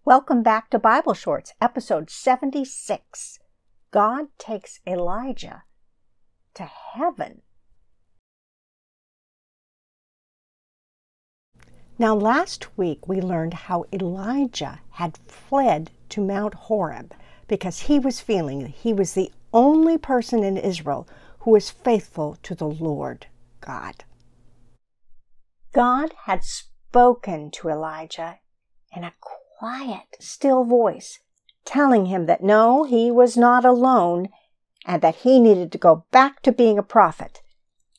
Welcome back to Bible Shorts, episode 76. God takes Elijah to heaven. Now, last week we learned how Elijah had fled to Mount Horeb because he was feeling that he was the only person in Israel who was faithful to the Lord God. God had spoken to Elijah in a quiet, still voice, telling him that no, he was not alone, and that he needed to go back to being a prophet,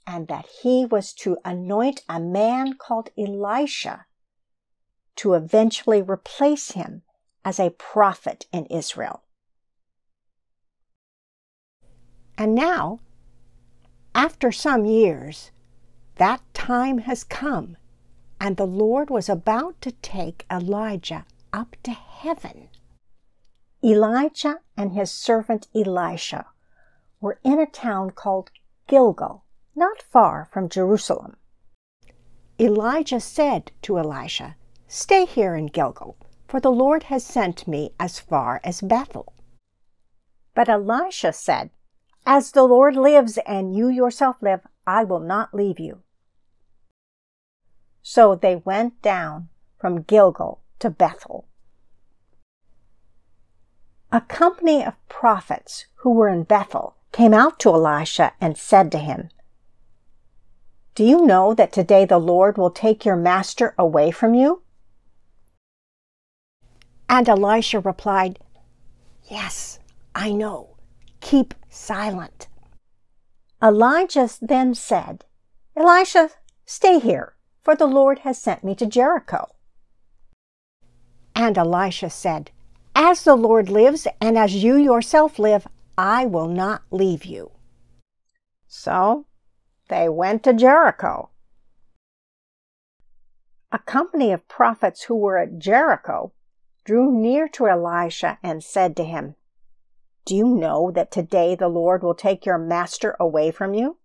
and that he was to anoint a man called Elisha to eventually replace him as a prophet in Israel. And now, after some years, that time has come, and the Lord was about to take Elijah up to heaven. Elijah and his servant Elisha were in a town called Gilgal, not far from Jerusalem. Elijah said to Elisha, "Stay here in Gilgal, for the Lord has sent me as far as Bethel." But Elisha said, "As the Lord lives and you yourself live, I will not leave you." So they went down from Gilgal to Bethel. A company of prophets who were in Bethel came out to Elisha and said to him, "Do you know that today the Lord will take your master away from you?" And Elisha replied, "Yes, I know. Keep silent." Elijah then said, "Elisha, stay here, for the Lord has sent me to Jericho." And Elisha said, "As the Lord lives and as you yourself live, I will not leave you." So they went to Jericho. A company of prophets who were at Jericho drew near to Elisha and said to him, "Do you know that today the Lord will take your master away from you?"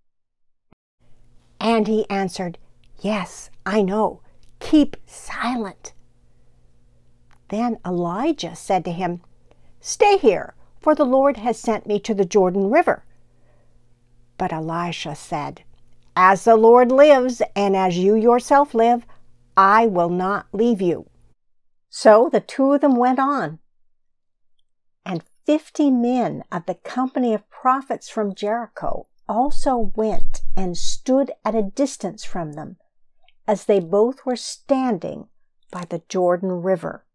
And he answered, "Yes, I know. Keep silent." Then Elijah said to him, "Stay here, for the Lord has sent me to the Jordan River." But Elisha said, "As the Lord lives and as you yourself live, I will not leave you." So the two of them went on, and 50 men of the company of prophets from Jericho also went and stood at a distance from them, as they both were standing by the Jordan River.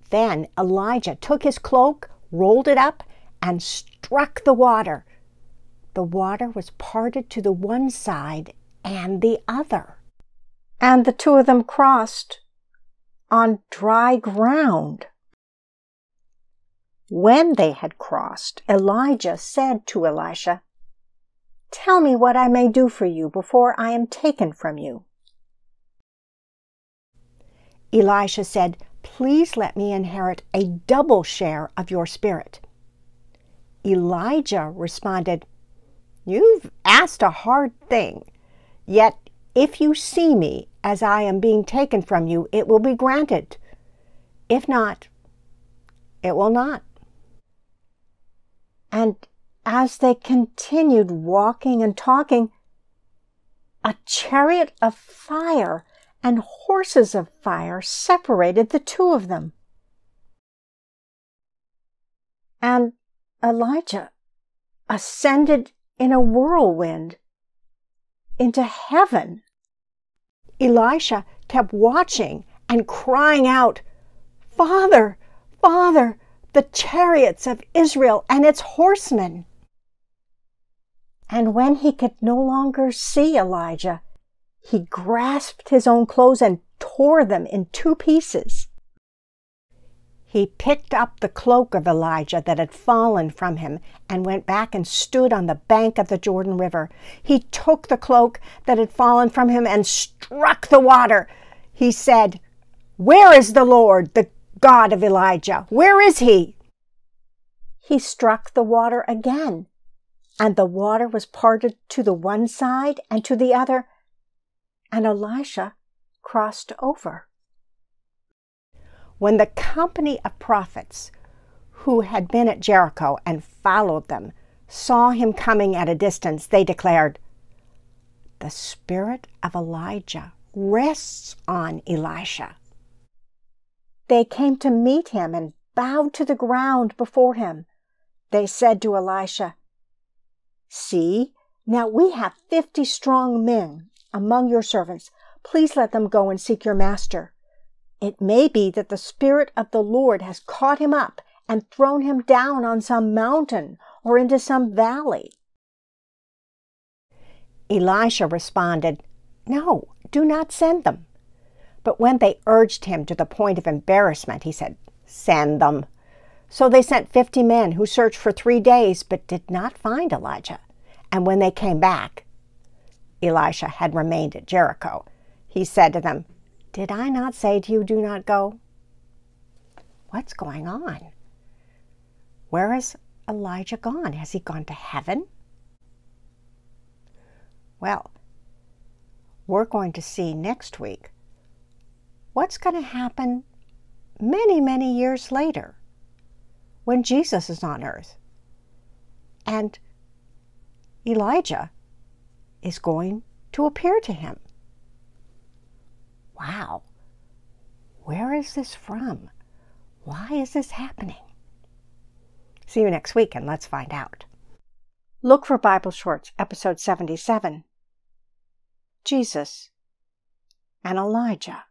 Then Elijah took his cloak, rolled it up, and struck the water. The water was parted to the one side and the other, and the two of them crossed on dry ground. When they had crossed, Elijah said to Elisha, "Tell me what I may do for you before I am taken from you." Elisha said, "Please let me inherit a double share of your spirit." Elijah responded, "You've asked a hard thing. Yet if you see me as I am being taken from you, it will be granted. If not, it will not." And as they continued walking and talking, a chariot of fire and horses of fire separated the two of them. And Elijah ascended in a whirlwind into heaven. Elisha kept watching and crying out, "Father, Father, the chariots of Israel and its horsemen." And when he could no longer see Elijah, he grasped his own clothes and tore them in 2 pieces. He picked up the cloak of Elijah that had fallen from him and went back and stood on the bank of the Jordan River. He took the cloak that had fallen from him and struck the water. He said, "Where is the Lord, the God of Elijah? Where is he?" He struck the water again, and the water was parted to the one side and to the other, and Elisha crossed over. When the company of prophets who had been at Jericho and followed them saw him coming at a distance, they declared, "The spirit of Elijah rests on Elisha." They came to meet him and bowed to the ground before him. They said to Elisha, "See, now we have 50 strong men among your servants. Please let them go and seek your master. It may be that the Spirit of the Lord has caught him up and thrown him down on some mountain or into some valley." Elisha responded, "No, do not send them." But when they urged him to the point of embarrassment, he said, "Send them." So they sent 50 men who searched for 3 days but did not find Elijah. And when they came back, Elisha had remained at Jericho. He said to them, "Did I not say to you, do not go?" What's going on? Where is Elijah gone? Has he gone to heaven? Well, we're going to see next week what's going to happen many, many years later when Jesus is on earth and Elijah is going to appear to him. Wow, where is this from? Why is this happening? See you next week and let's find out. Look for Bible Shorts, episode 77. Jesus and Elijah.